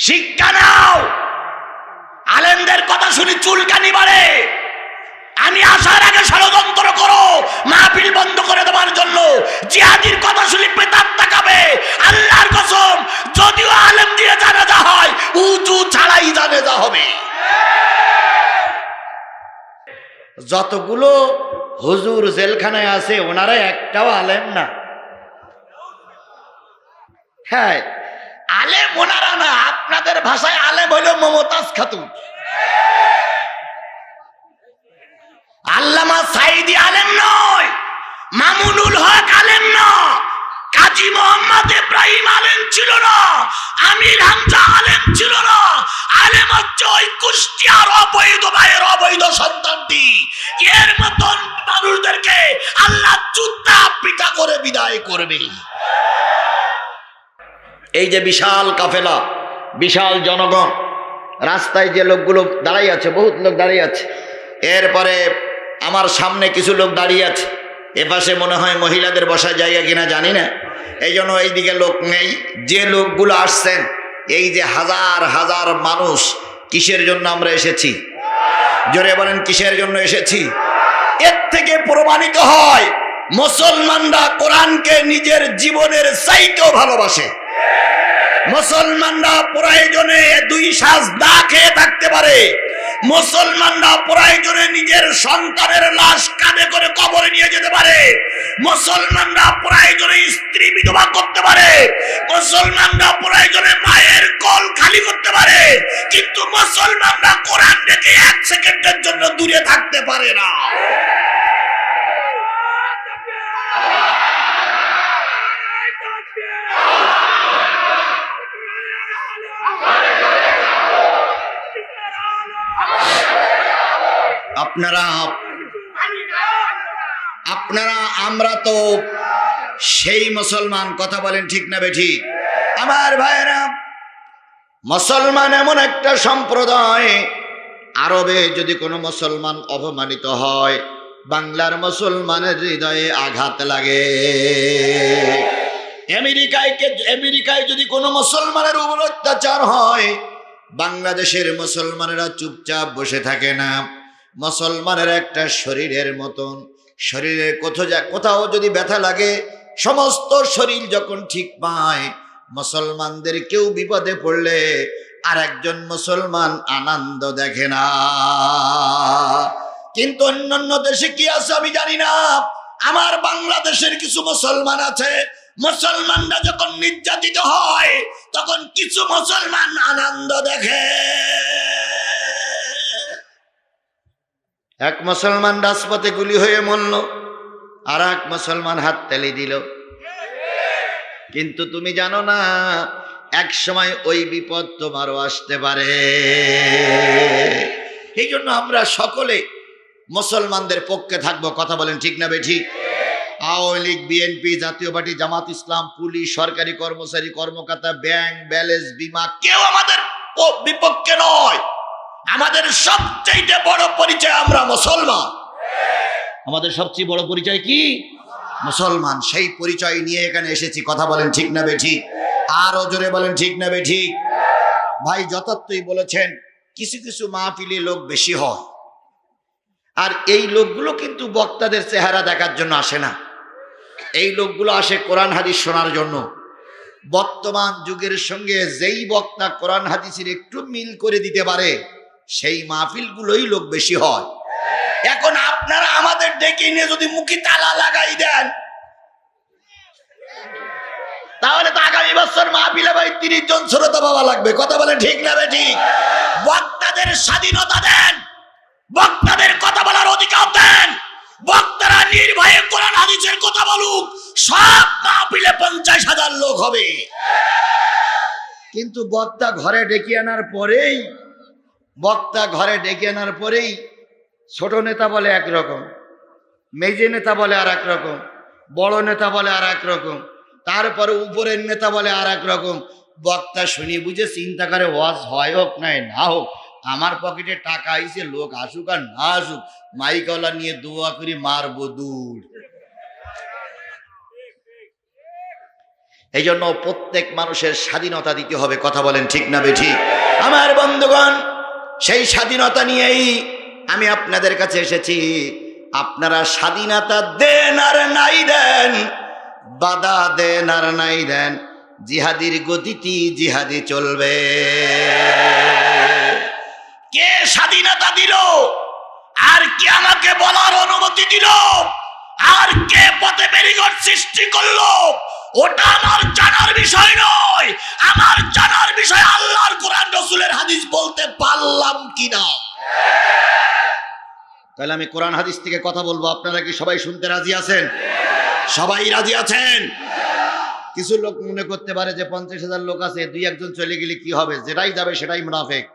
শিক্ষা নাও। আলেমদের কথা শুনি চুলকানি বাড়ে। আমি আসার আগে ষড়যন্ত্র করো মাহফিল বন্ধ করে দেওয়ার জন্য। জিহাদির কথা শুনি পেতাব তাকাবে। আল্লাহর কসম, যদিও আলেম দিয়ে জানাজা হয়, উজু ছাড়াই জানাজা হবে। যতগুলো হুজুর জেলখানায় আছে ওনারা একটাও আলেম না। হ্যাঁ, আলেম ওনারা না। আপনাদের ভাষায় আলেম হলো মমতাজ খাতুন। আল্লামা সাইদি আলেম নয়, মামুনুল হক আলেম না, কাজী মোহাম্মদ ইব্রাহিম আলেম ছিল না, আমির হামজা আলেম ছিল না। আলেম হচ্ছে ওই কুষ্টিয়ার অবৈধ ভাইয়ের অবৈধ সন্তানটি। এর মতন মানুষদেরকে আল্লাহ জুতা পিটা করে বিদায় করবে। এই যে বিশাল কাফেলা, বিশাল জনগণ, রাস্তায় যে লোকগুলো দাঁড়িয়ে আছে, বহুত লোক দাঁড়িয়ে আছে। এরপরে আমার সামনে কিছু লোক দাঁড়িয়ে আছে। এপাশে মনে হয় মহিলাদের বসার জায়গা কিনা জানি না, এই জন্য এইদিকে লোক নেই। যে লোকগুলো আসছেন, এই যে হাজার হাজার মানুষ, কিসের জন্য আমরা এসেছি? জোরে বলেন, কিসের জন্য এসেছি? এর থেকে প্রমাণিত হয় মুসলমানরা কোরআনকে নিজের জীবনের চাইতেও ভালোবাসে। মুসলমানরা প্রয়োজনে দুই শ্বাস না খেয়ে থাকতে পারে। মুসলমানরা প্রয়োজনে নিজের সন্তানের লাশ কাঁধে করে কবরে নিয়ে যেতে পারে। মুসলমানরা প্রয়োজনে স্ত্রী বিধবা করতে পারে। মুসলমানরা প্রয়োজনে মায়ের কোল খালি করতে পারে। কিন্তু মুসলমানরা কোরআন থেকে এক সেকেন্ডের জন্য দূরে থাকতে পারে না। আপনারা আমরা তো সেই মুসলমান। কথা বলেন ঠিক না বেঠিক? আমার ভাইরা, মুসলমান এমন একটা সম্প্রদায়, আরবে যদি কোনো মুসলমান অপমানিত হয়, বাংলার মুসলমানের হৃদয়ে আঘাত লাগে। আমেরিকায় যদি কোনো মুসলমানের উপর অত্যাচার হয়, বাংলাদেশের মুসলমানেরা চুপচাপ বসে থাকে না। মুসলমানের একটা শরীরের মতন, শরীরের কোথাও যদি ব্যথা লাগে, সমস্ত শরীর যখন ঠিক পায়, মুসলমানদের কেউ বিপদে পড়লে আর একজন মুসলমান আনন্দ দেখে না। কিন্তু অন্যান্য দেশে কি আছে আমি জানি না। আমার বাংলাদেশের কিছু মুসলমান আছে, মুসলমানরা যখন নির্যাতিত হয় তখন কিছু মুসলমান আনন্দ দেখে। এক মুসলমান রাজপথে গুলি হয়ে মরল, আর এক মুসলমান হাত তালি দিল। কিন্তু তুমি জানো না, এক সময় ওই বিপদ তোমারও আসতে পারে। এই জন্য আমরা সকলে মুসলমানদের পক্ষে থাকবো। কথা বলেন ঠিক না বেঠিক? আওয়ামী লীগ, বিএনপি, জাতীয় পার্টি, জামাত ইসলাম, পুলিশ, সরকারি কর্মচারী, কর্মকর্তা, ব্যাংক, ব্যালেন্স, বিমা, কেউ আমাদের বিপক্ষে নয়। আমাদের সবচেয়ে বড় পরিচয় আমরা মুসলমান। আমাদের সবচেয়ে বড় পরিচয় কি? মুসলমান। সেই পরিচয় নিয়ে এখানে এসেছি। কথা বলেন ঠিক না বেঠিক? আরো জোরে বলেন ঠিক না বেঠিক? ভাই যথার্থই বলেছেন, কিছু কিছু মাহফিলে লোক বেশি হয়, আর এই লোকগুলো কিন্তু বক্তাদের চেহারা দেখার জন্য আসে না। এই লোকগুলো আসে কোরআন হাদিস শোনার জন্য। বর্তমান যুগের সঙ্গে যেই বক্তা কোরআন হাদিসের একটু মিল করে দিতে পারে, সেই মাহফিলগুলোই লোক বেশি হয়। এখন আপনারা আমাদের ডেকে নিয়ে যদি মুখে তালা লাগাই দেন, তাহলে তো আগামী বছর মাহফিলে ভাই 30 জন শ্রোতা পাওয়া লাগবে। কথা বলে ঠিক না বেঠিক? বক্তাদের স্বাধীনতা দেন, বক্তাদের কথা বলার অধিকার দেন। বক্তারা নির্ভয়ে কোরআন হাদিসের কথা বলুক, সব মাহফিলে 50,000 লোক হবে। কিন্তু বক্তা ঘরে ডেকে আনার পরেই ছোট নেতা বলে একরকম, মেজে নেতা বলে আর এক রকম, বড় নেতা বলে আর এক রকম, তারপরে উপরের নেতা বলে আর এক রকম। বক্তা শুনি বুঝে চিন্তা করে, ওয়াজ হয় হোক নাই না হোক, আমার পকেটে টাকা আইছে, লোক আসুক আর না আসুক, মাইকওয়ালা নিয়ে দোয়া করি মারবো দূর। এই জন্য প্রত্যেক মানুষের স্বাধীনতা দিতে হবে, কথা বলেন ঠিক না বেঠিক? আমার বন্ধুগণ, সেই স্বাধীনতা নিয়েই আমি আপনাদের কাছে এসেছি। আপনারা স্বাধীনতা দেন আর নাই দেন, বাধা দেন আর নাই দেন, জিহাদির গতিতে জিহাদি চলবে। কে স্বাধীনতা দিল? আর কে আমাকে বলার অনুমতি দিল? আর কে পথে ব্যারিকেড সৃষ্টি করলো? ওটা আমার জানার বিষয় নয়। আমার জানার বিষয় আল্লাহর কোরআন রাসূলের হাদিস বলতে পারলাম কিনা। তাহলে আমি কোরআন হাদিস থেকে কথা বলবো, আপনারা কি সবাই শুনতে রাজি আছেন? সবাই রাজি আছেন? কিছু লোক মনে করতে পারে যে 50,000 লোক আছে, 2-1 চলে গেলে কি হবে? যেটাই যাবে সেটাই মুনাফিক,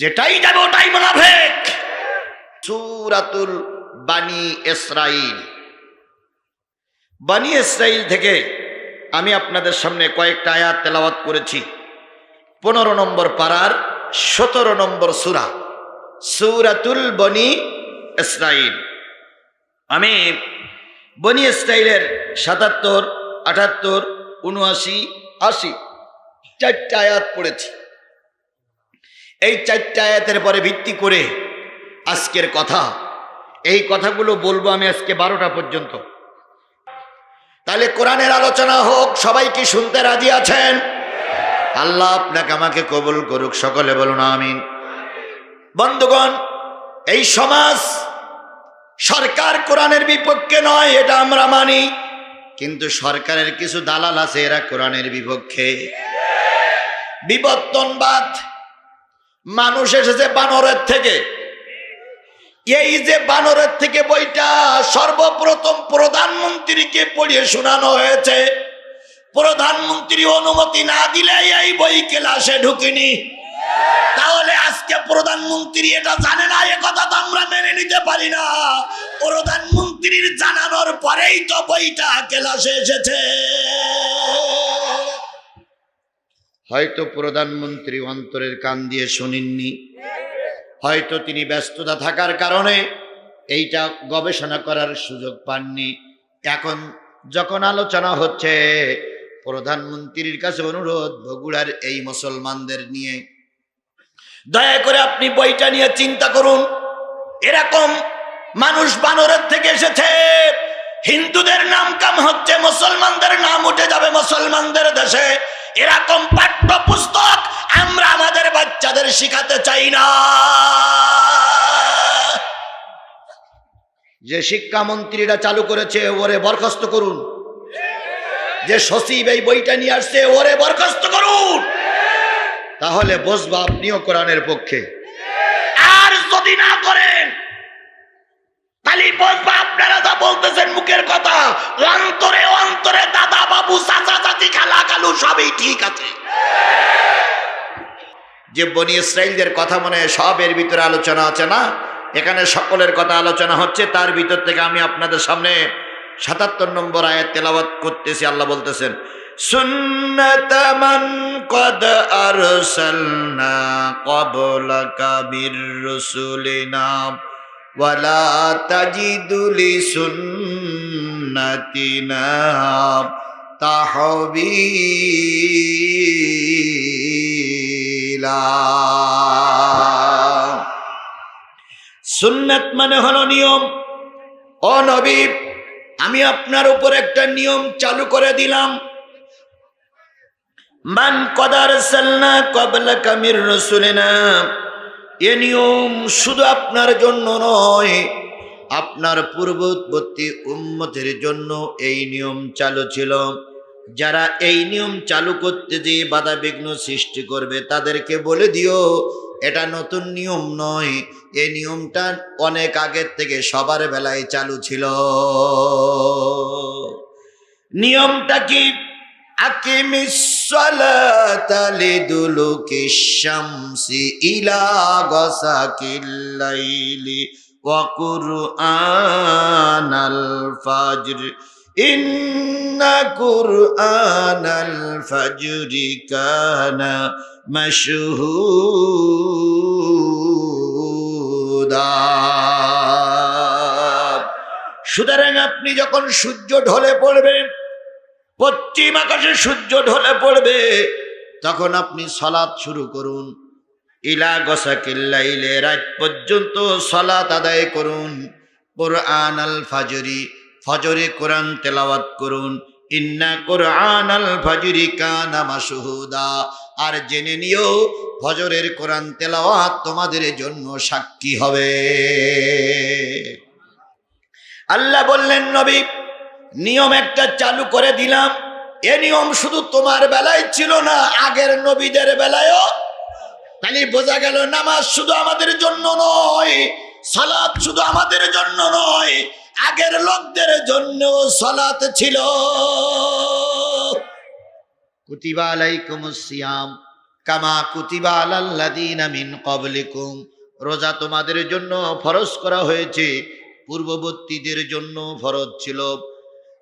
যেটাই যাবে ওটাই মুনাফিক। সূরাতুল বানি ইসরাইল, বানি ইসরাইল থেকে আমি আপনাদের সামনে কয়েকটা আয়াত তেলাওয়াত করেছি। 15 নম্বর পারার 17 নম্বর সূরা, সূরাতুল বনি ইসরাইল। আমি বনি ইসরাইলের 77, 78, 79, 80 চারটা আয়াত পড়েছি। এই চারটা আয়াতের পরে ভিত্তি করে আজকের কথা, এই কথাগুলো বলবো আমি আজকে 12টা পর্যন্ত। তাহলে কোরআনের আলোচনা হোক, সবাই কি শুনতে রাজি আছেন? আল্লাহ আপনাকে আমাকে কবুল করুক, সকলে বলুন আমিন। বন্ধুগণ, এই সমাজ সরকার কোরআনের বিপক্ষে নয়, এটা আমরা মানি, কিন্তু সরকারের কিছু দালাল আছে, এরা কোরআনের বিপক্ষে। বিবর্তনবাদ, মানুষ এসেছে বানরের থেকে। এই যে বানরের থেকে বইটা সর্বপ্রথম প্রধানমন্ত্রীকে পড়িয়ে শোনানো হয়েছে। প্রধানমন্ত্রী অনুমতি না দিলে এই বই ক্লাসে ঢুকিনি। তাহলে আজকে প্রধানমন্ত্রী এটা জানে না, এ কথা তো আমরা মেনে নিতে পারি না। প্রধানমন্ত্রীর জানানোর পরেই তো বইটা ক্লাসে এসেছে। হয়তো প্রধানমন্ত্রী অন্তরের কান দিয়ে শুনেননি, হয়তো তিনি ব্যস্ততা থাকার কারণে এইটা গবেষণা করার সুযোগ পাননি। এখন যখন আলোচনা হচ্ছে, প্রধানমন্ত্রীর কাছে অনুরোধ, বগুড়ার এই মুসলমানদের নিয়ে দয়া করে আপনি বইটা নিয়ে চিন্তা করুন। এরকম মানুষ বানরের থেকে এসেছে। হিন্দুদের নাম কাম হচ্ছে, মুসলমানদের নাম উঠে যাবে মুসলমানদের দেশে। এরকম পাঠ্য পুস্তক আমরা আমাদের বাচ্চাদের শিখাতে চাই না। যে শিক্ষামন্ত্রীরা চালু করেছে ওরে বরখাস্ত করুন। যে সচিব এই বইটা নিয়ে আসছে ওরে বরখাস্ত করুন। তাহলে বুঝবা আপনিও কোরআনের পক্ষে। আর যদি না করেন তাহলে বুঝবা আপনারা যা বলতেছেন মুখের কথা, অন্তরে অন্তরে দাদা বাবু চাচা চাচি খালা খালু সবই ঠিক আছে। যে বনি ইসরাইলদের কথা মনে সবের ভিতরে আলোচনা আছে না, এখানে সকলের কথা আলোচনা হচ্ছে। তার ভিতর থেকে আমি আপনাদের সামনে 77 নম্বর আয়াত তেলাওয়াত করতেছি। আল্লাহ বলতেছেন, সুন্নাত মান কদ আরসালনা ক্বাবলাকা মির রুসুলিনা ওয়ালা তাজিদু লিসুন্নাতিনা তাহবিলা। সুন্নাত মানে হলো নিয়ম। ও নবী, আমি আপনার উপর একটা নিয়ম চালু করে দিলাম। মান কদ আরসালনা ক্বাবলাকা মির রাসূলিনা, এ নিয়ম শুধু আপনার জন্য নয়, আপনার পূর্ববর্তী উম্মতের জন্য এই নিয়ম চালু ছিল। যারা এই নিয়ম চালু করতে যে বাধা বিঘ্ন সৃষ্টি করবে তাদেরকে বলে দিও এটা নতুন নিয়ম নয়, এই নিয়মটা অনেক আগের থেকে সবার বেলায় চালু ছিল। নিয়মটা কি? আকিমিস সালাতা লিদুলুকিশ শামসি ইলা গাসাকিল লাইলি ওয়া কুরআনাল ফাজর ইন্না কুরআনাল ফাজরি কানা মাশহুদা। সুতরাং আপনি যখন সূর্য ঢলে পড়বে পশ্চিম আকাশে সূর্য ঢলে পড়বে, তখন আপনি সালাত শুরু করুন। ইলা গসাকিল লাইলে, রাত পর্যন্ত সালাত আদায় করুন। কুরআন আল ফাজরি, ফজরে কোরআন তেলাওয়াত করুন। ইন্না কুরআন আল ফাজরি কানা মাশহুদা, আর জেনে নিও ফজরের কোরআন তেলাওয়াত তোমাদের জন্য সাক্ষী হবে। আল্লাহ বললেন, নবী নিয়ম একটা চালু করে দিলাম। এ নিয়ম শুধু তোমার বেলায় ছিল না, আগের নবীদের বেলায়ও। তাহলে বোঝা গেল নামাজ শুধু আমাদের জন্য নয়, সালাত শুধু আমাদের জন্য নয়, আগের লোকদের জন্য সালাত ছিল। কুতিবা আলাইকুমুস সিয়াম কামা কুতিবা আলাল লাযিনা মিন ক্বাবলিকুম, রোজা তোমাদের জন্য ফরজ করা হয়েছে, পূর্ববর্তীদের জন্য ফরজ ছিল।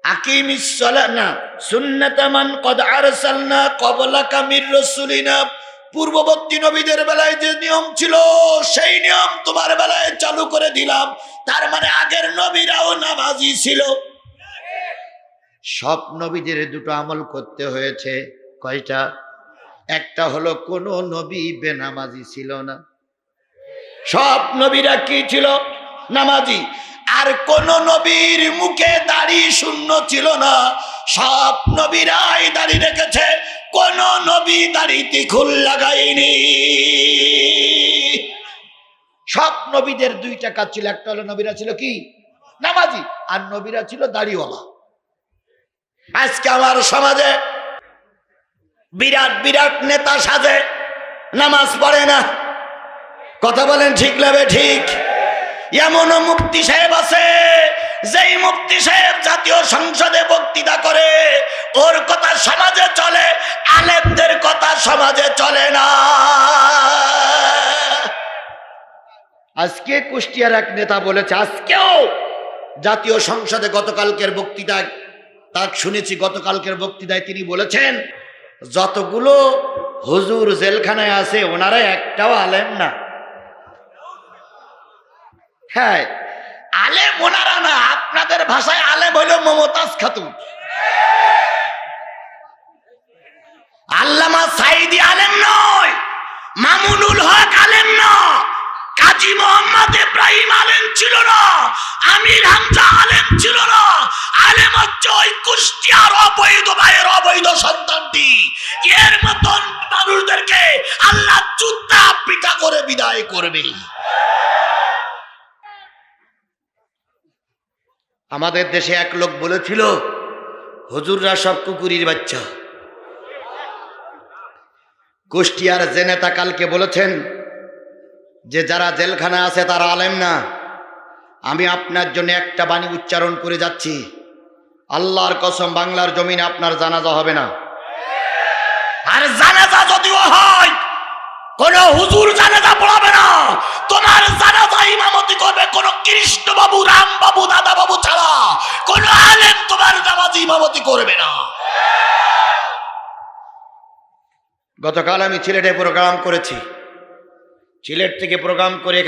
আকিমিস সালাতা সুন্নাতা মান ক্বাদ আরসালনা ক্বাবলাকা মির রাসূলিনা, পূর্ববর্তী নবীদের বেলায় যে নিয়ম ছিল সেই নিয়ম তোমার বেলায় চালু করে দিলাম। তার মানে আগের নবীরাও নামাজি ছিল। সব নবীদের দুটো আমল করতে হয়েছে। কয়টা? একটা হলো কোন নবী বেনামাজি ছিল না, সব নবীরা কি ছিল? নামাজি। আর কোন নবীর মুখে দাড়ি শূন্য ছিল না, সব নবীরাই দাড়ি রেখেছে, কোন নবী দাড়িতে খুল লাগায়নি। সব নবীদের দুইটা কাজ ছিল, একটা হলো নবীরা ছিল কি? নামাজি, আর নবীরা ছিল দাড়িওয়ালা। আজকে আমার সমাজে বিরাট বিরাট নেতা সাজে, নামাজ পড়ে না। কথা বলেন ঠিক লাগবে? ঠিক। এমনও মুফতি সাহেব আছে, যেই মুফতি সাহেব জাতীয় সংসদে বক্তৃতা করে, ওর কথা সমাজে চলে, আলেমদের কথা সমাজে চলে না। আজকে কুষ্টিয়ার এক নেতা বলেছে, আজকেও জাতীয় সংসদে গতকালকের বক্তৃতায়, তার শুনেছি গতকালকের বক্তৃতায় তিনি বলেছেন, যতগুলো হুজুর জেলখানায় আছে ওনারা একটাও আলেম না। হ্যাঁ, আলেম ওনারা না, আপনাদের ভাষায় আলেম হইল মমতাজ খাতুন। আল্লামা সাঈদী আলেম নয়, মামুনুল হক আলেম না, কাজী মোহাম্মদ ইব্রাহিম আলেম ছিল না, আমির হামজা আলেম ছিল না। আলেম হচ্ছে ওই কুষ্টিয়ার অবৈধ ভাইয়ের অবৈধ সন্তানটি। এর মতন মানুষদেরকে আল্লাহ জুতা পিটা করে বিদায় করবে। আমাদের দেশে এক লোক বলেছিল, হুজুররা সব কুকুরির বাচ্চা। কুষ্টিয়ার যে নেতা কালকে বলেছেন যে যারা জেলখানা আছে তারা আলেম না, আমি আপনার জন্য একটা বাণী উচ্চারণ করে যাচ্ছি, আল্লাহর কসম বাংলার জমিনে আপনার জানাজা হবে না। আর জানাজা যদিও হয়, কোন হুজুর জানাজা পড়াবে না, তোমার জানাজা ইমামতি করবে কোন কৃষ্ণ বাবু, রাম বাবু, দাদা বাবু ছাড়া কোন আলেম তোমার জানাজা ইমামতি করবে না। গতকাল আমি সিলেটে প্রোগ্রাম করেছি, সিলেট থেকে প্রোগ্রাম করে